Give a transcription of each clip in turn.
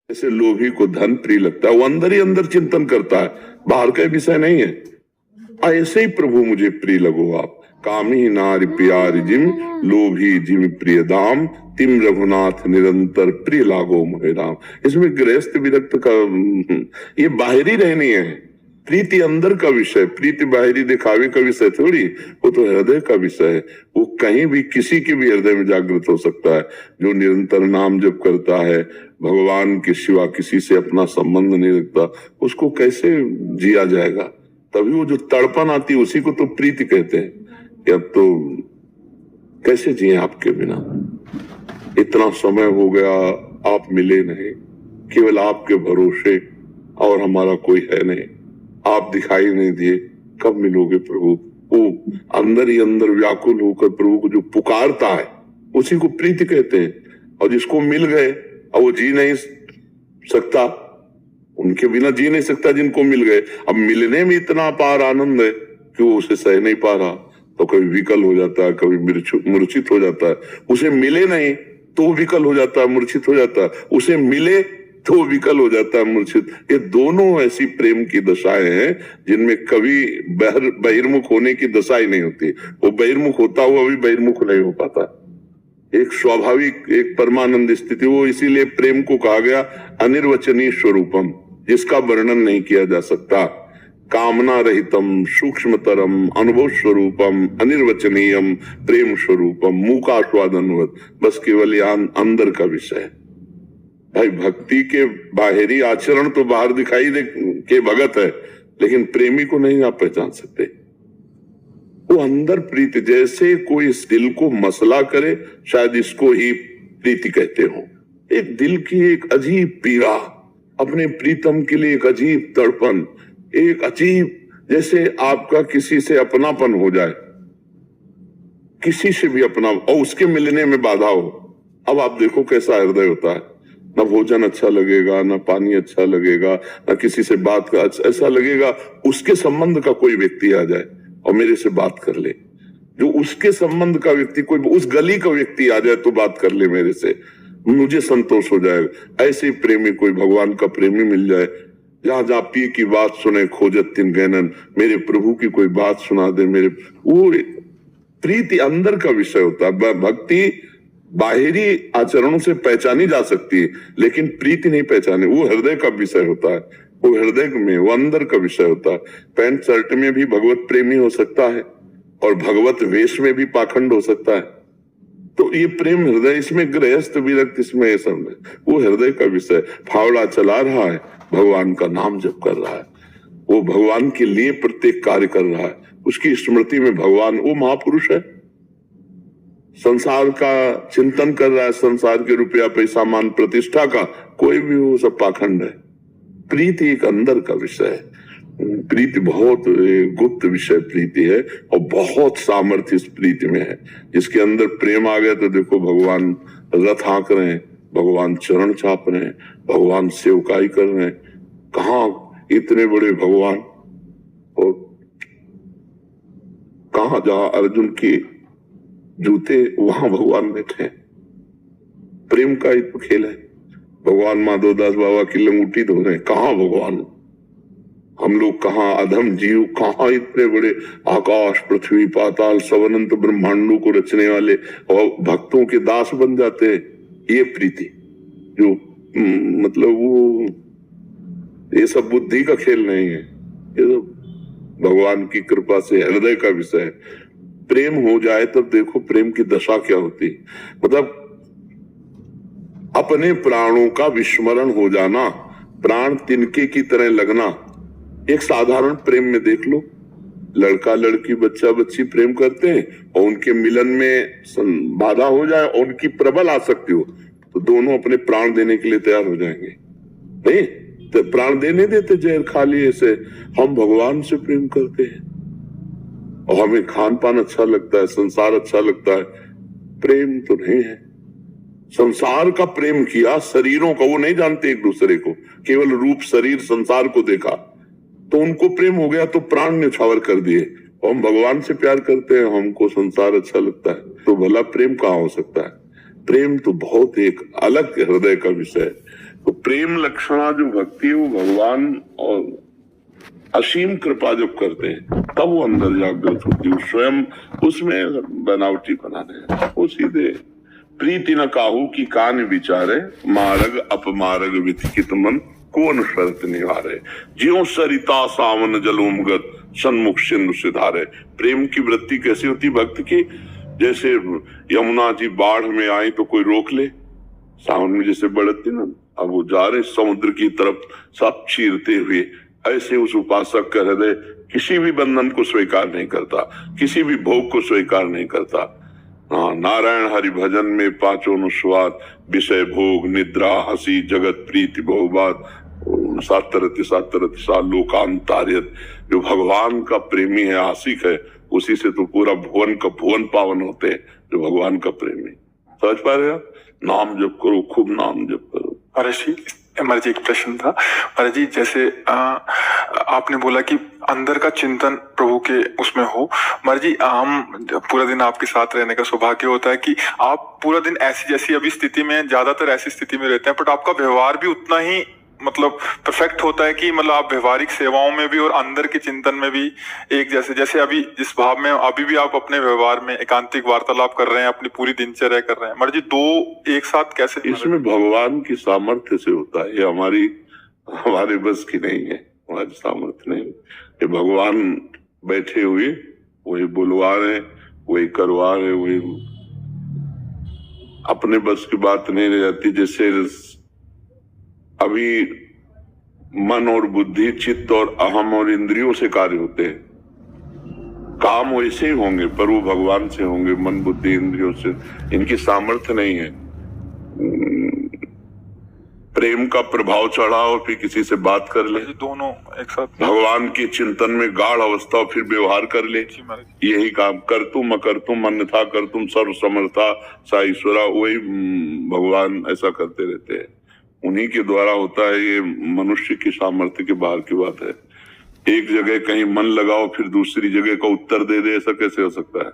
जैसे लोभी को धन प्रिय लगता है, वो अंदर ही अंदर चिंतन करता है, बाहर का विषय नहीं है। ऐसे ही प्रभु मुझे प्रिय लगो आप। कामी नारी प्यारी जिम लोभी जिम प्रिय दाम तिम रघुनाथ निरंतर प्रिय लागो मोहे राम। इसमें गृहस्थ विरक्त का ये बाहरी रहनी है, प्रीति अंदर का विषय, प्रीति बाहरी दिखावे का विषय थोड़ी, वो तो हृदय का विषय है। वो कहीं भी किसी के भी हृदय में जागृत हो सकता है। जो निरंतर नाम जप करता है, भगवान के सिवा किसी से अपना संबंध नहीं रखता, उसको कैसे जिया जाएगा? तभी वो जो तड़पन आती है उसी को तो प्रीति कहते हैं। अब तो कैसे जिए आपके बिना? इतना समय हो गया, आप मिले नहीं, केवल आपके भरोसे, और हमारा कोई है नहीं। आप दिखाई नहीं दिए, कब मिलोगे प्रभु? वो अंदर ही अंदर व्याकुल होकर प्रभु को जो पुकारता है उसी को प्रीति कहते हैं। और जिसको मिल गए और वो जी नहीं सकता, उनके बिना जी नहीं सकता जिनको मिल गए। अब मिलने में इतना अपार आनंद है कि वो उसे सह नहीं पा रहा, तो कभी विकल हो जाता है, कभी मूर्छित हो जाता है। उसे मिले नहीं तो विकल हो जाता है, मूर्छित हो जाता है, उसे मिले तो विकल हो जाता है, मूर्छित। ये दोनों ऐसी प्रेम की दशाएं हैं जिनमें कभी बहिर्मुख होने की दशा ही नहीं होती। वो बहिर्मुख होता हुआ भी बहिर्मुख नहीं हो पाता। एक स्वाभाविक, एक परमानंद स्थिति, वो इसीलिए प्रेम को कहा गया अनिर्वचनीय स्वरूपम, जिसका वर्णन नहीं किया जा सकता। कामना रहितम सूक्ष्मतरम अनुभव स्वरूपम अनिर्वचनीयम प्रेम स्वरूपम मूकास्वादनवत, बस केवल यहाँ अंदर का विषय है। भाई भक्ति के बाहरी आचरण तो बाहर दिखाई दे के भगत है, लेकिन प्रेमी को नहीं आप पहचान सकते। वो अंदर प्रीति, जैसे कोई इस दिल को मसला करे, शायद इसको ही प्रीति कहते हो। एक दिल की एक अजीब पीड़ा, अपने प्रीतम के लिए एक अजीब तड़पन, एक अजीब, जैसे आपका किसी से अपनापन हो जाए, किसी से भी अपना, और उसके मिलने में बाधा हो। अब आप देखो कैसा हृदय होता है। ना भोजन अच्छा लगेगा, ना पानी अच्छा लगेगा, ना किसी से बात का ऐसा लगेगा। उसके संबंध का कोई व्यक्ति आ जाए और मेरे से बात कर ले, जो उसके संबंध का व्यक्ति, कोई उस गली का व्यक्ति आ जाए तो बात कर ले मेरे से, मुझे संतोष हो जाएगा। ऐसे प्रेमी, कोई भगवान का प्रेमी मिल जाए, जहां जहां पी की बात सुने खोजत तिन गैनन, मेरे प्रभु की कोई बात सुना दे, मेरे, वो प्रीति अंदर का विषय होता है। भक्ति बाहरी आचरणों से पहचानी जा सकती है, लेकिन प्रीति नहीं पहचाने, वो हृदय का विषय होता है। वो हृदय में, वो अंदर का विषय होता है। पैंट शर्ट में भी भगवत प्रेमी हो सकता है और भगवत वेश में भी पाखंड हो सकता है। तो ये प्रेम हृदय, इसमें गृहस्थ विरक्त, इसमें ये सब है, वो हृदय का विषय। फावड़ा चला रहा है, भगवान का नाम जप कर रहा है, वो भगवान के लिए प्रत्येक कार्य कर रहा है, उसकी स्मृति में भगवान, वो महापुरुष है। संसार का चिंतन कर रहा है, संसार के रुपया पैसा मान प्रतिष्ठा का, कोई भी वो सब पाखंड है। प्रीति एक अंदर का विषय है। प्रीति बहुत गुप्त विषय प्रीति है, और बहुत सामर्थ्य इस प्रीति में है। जिसके अंदर प्रेम आ गया तो देखो भगवान रथ हाँक रहे हैं, भगवान चरण चाप रहे हैं, भगवान सेवकाई कर रहे हैं। कहाँ इतने बड़े भगवान, और कहाँ जहां अर्जुन की जूते वहां भगवान बैठे हैं। प्रेम का एक खेल है। भगवान माधवदास बाबा की लंगूटी धो रहे हैं, कहाँ भगवान? हम लोग कहाँ अधम जीव, कहाँ इतने बड़े आकाश पृथ्वी पाताल सब अनंत ब्रह्मांडों को रचने वाले, और भक्तों के दास बन जाते हैं। ये प्रीति जो मतलब वो, ये सब बुद्धि का खेल नहीं है, ये तो भगवान की कृपा से हृदय का विषय है। प्रेम हो जाए तब देखो प्रेम की दशा क्या होती है। मतलब अपने प्राणों का विस्मरण हो जाना, प्राण तिनके की तरह लगना। एक साधारण प्रेम में देख लो, लड़का लड़की बच्चा बच्ची प्रेम करते हैं, और उनके मिलन में बाधा हो जाए और उनकी प्रबल आसक्ति हो, तो दोनों अपने प्राण देने के लिए तैयार हो जाएंगे। नहीं तो प्राण देने देते, जहर खा लिए से। हम भगवान से प्रेम करते हैं और हमें खान पान अच्छा लगता है, संसार अच्छा लगता है, प्रेम तो नहीं है। संसार का प्रेम किया, शरीरों का, वो नहीं जानते एक दूसरे को, केवल रूप शरीर संसार को देखा तो उनको प्रेम हो गया, तो प्राण न्यौछावर कर दिए। और हम भगवान से प्यार करते हैं, हमको संसार अच्छा लगता है, तो भला प्रेम कहाँ हो सकता है? प्रेम तो बहुत एक अलग हृदय का विषय है। तो प्रेम लक्षणा जो भक्ति है वो भगवान और असीम कृपा जब करते हैं तब वो अंदर जागृत होती है। स्वयं उसमें बनावटी बना रहे, वो सीधे प्रीति न काहू की कान विचारे, मार्ग अपमार्ग विथिकित मन कौन शर्त निवारे, ज्यों सरिता सावन जलोमगत सन्मुख सिंधु सिधारे। प्रेम की वृत्ति कैसी होती भक्त की, जैसे यमुना जी बाढ़ में आई तो कोई रोक ले, सावन में जैसे बढ़ती ना, अब वो जा रहे समुद्र की तरफ सब चीरते हुए, ऐसे उस उपासक का हृदय किसी भी बंधन को स्वीकार नहीं करता, किसी भी भोग को स्वीकार नहीं करता। हाँ, नारायण हरि भजन में पांचों अनुस्वाद, विषय भोग निद्रा हंसी जगत प्रीति बहुबात, सातरति सा लोकांतार्यत। जो भगवान का प्रेमी है, आशिक है, उसी से तो पूरा भुवन पावन होते हैं, जो भगवान का प्रेमी। समझ पा रहे आप? नाम जप करो, खूब नाम जप करो। महाराज जी, महाराज जी एक प्रश्न था। महाराज जी, जैसे आपने बोला कि अंदर का चिंतन प्रभु के उसमें हो। महाराज जी, हम पूरा दिन आपके साथ रहने का सौभाग्य होता है कि आप पूरा दिन ऐसी जैसी अभी स्थिति में, ज्यादातर ऐसी स्थिति में रहते हैं, बट आपका व्यवहार भी उतना ही मतलब परफेक्ट होता है कि मतलब आप व्यवहारिक सेवाओं में भी और अंदर के चिंतन में भी एक जैसे अभी जिस भाव में अभी भी आप अपने व्यवहार में एकांतिक वार्तालाप कर रहे हैं, अपनी पूरी दिनचर्या कर रहे हैं। महाराज जी, दो एक साथ कैसे? इसमें भगवान की सामर्थ्य से होता है, ये हमारे बस की नहीं है, हमारी सामर्थ्य नहीं। ये भगवान बैठे हुए वही बुलवा रहे, वही करवा रहे, वही अपने बस की बात नहीं रह जाती। जैसे अभी मन और बुद्धि, चित्त और अहम और इंद्रियों से कार्य होते हैं, काम वैसे ही होंगे पर वो भगवान से होंगे, मन बुद्धि इंद्रियों से। इनकी सामर्थ्य नहीं है। प्रेम का प्रभाव चढ़ा और फिर किसी से बात कर ले, दोनों एक साथ भगवान के चिंतन में गाढ़ अवस्था और फिर व्यवहार कर ले, यही काम। कर तुम अन्यथा कर तुम सर्व समर्था सा ईश्वरा, वही भगवान ऐसा करते रहते हैं, उन्हीं के द्वारा होता है। ये मनुष्य की सामर्थ्य के बाहर की बात है। एक जगह कहीं मन लगाओ फिर दूसरी जगह का उत्तर दे दे, ऐसा कैसे हो सकता है?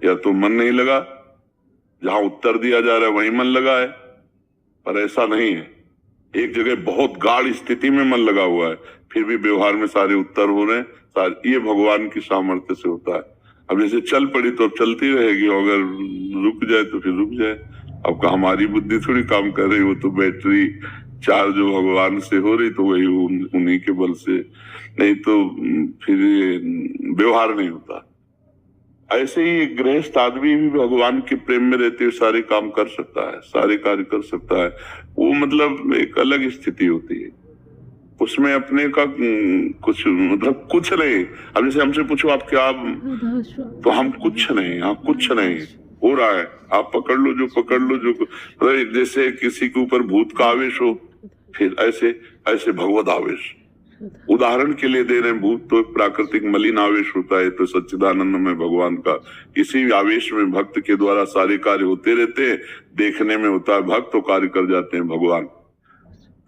या तो मन नहीं लगा, जहां उत्तर दिया जा रहा है वहीं मन लगा है, पर ऐसा नहीं है। एक जगह बहुत गाढ़ स्थिति में मन लगा हुआ है, फिर भी व्यवहार में सारे उत्तर हो रहे हैं। ये भगवान की सामर्थ्य से होता है। अब जैसे चल पड़ी तो अब चलती रहेगी, अगर रुक जाए तो फिर रुक जाए। अब हमारी बुद्धि थोड़ी काम कर रही, वो तो बैटरी चार्ज जो भगवान से हो रही, तो वही उन्हीं के बल से, नहीं तो फिर व्यवहार नहीं होता। ऐसे ही गृहस्थ आदमी भी भगवान के प्रेम में रहते हुए सारे काम कर सकता है, सारे कार्य कर सकता है। वो मतलब एक अलग स्थिति होती है, उसमें अपने का कुछ मतलब कुछ नहीं। अब जैसे हमसे पूछो आप क्या, तो हम कुछ नहीं, हाँ कुछ नहीं हो रहा है, आप पकड़ लो जो पकड़ लो जो। जैसे किसी के ऊपर भूत का आवेश हो, फिर ऐसे भगवत आवेश। उदाहरण के लिए दे रहे हैं, भूत तो एक प्राकृतिक मलिन आवेश होता है, तो सच्चिदानंद में भगवान का इसी आवेश में भक्त के द्वारा सारे कार्य होते रहते हैं। देखने में होता है भक्त तो कार्य कर जाते हैं भगवान,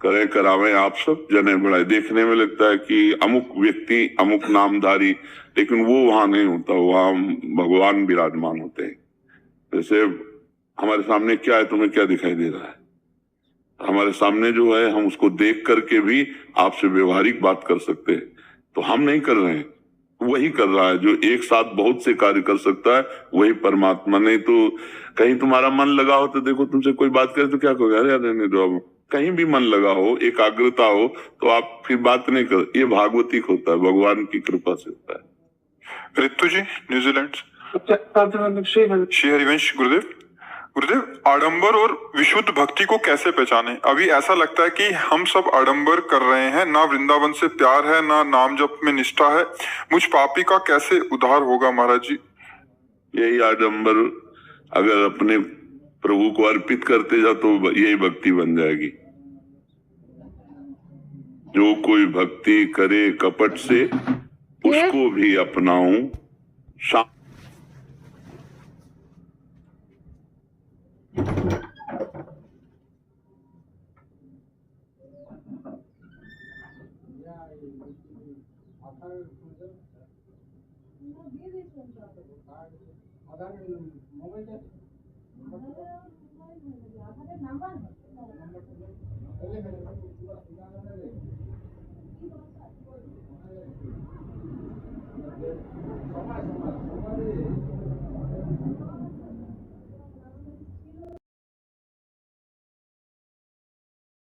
करे करावे आप सब जने बढ़ाए। देखने में लगता है कि अमुक व्यक्ति अमुक नामधारी, लेकिन वो वहां नहीं होता, वहां भगवान विराजमान होते हैं। जैसे हमारे सामने क्या है, तुम्हें क्या दिखाई दे रहा है? हमारे सामने जो है, हम उसको देख करके भी आपसे व्यवहारिक बात कर सकते हैं, तो हम नहीं कर रहे हैं, वही कर रहा है जो एक साथ बहुत से कार्य कर सकता है, वही परमात्मा। नहीं तो कहीं तुम्हारा मन लगा हो तो देखो, तुमसे कोई बात करे तो क्या कहोगे, अरे रहने दो। अब कहीं भी मन लगा हो, एकाग्रता हो, तो आप फिर बात नहीं कर। ये भागवतिक होता है, भगवान की कृपा से होता है। रितु जी, न्यूजीलैंड। श्री हरिवंश। गुरुदेव, आडंबर और विशुद्ध भक्ति को कैसे पहचाने? अभी ऐसा लगता है कि हम सब आडंबर कर रहे हैं, ना वृंदावन से प्यार है, ना नाम जप में निष्ठा है। मुझ पापी का कैसे उद्धार होगा महाराज जी? यही आडंबर अगर अपने प्रभु को अर्पित करते जाओ तो यही भक्ति बन जाएगी। जो कोई भक्ति करे कपट से, उसको भी अपनाऊं।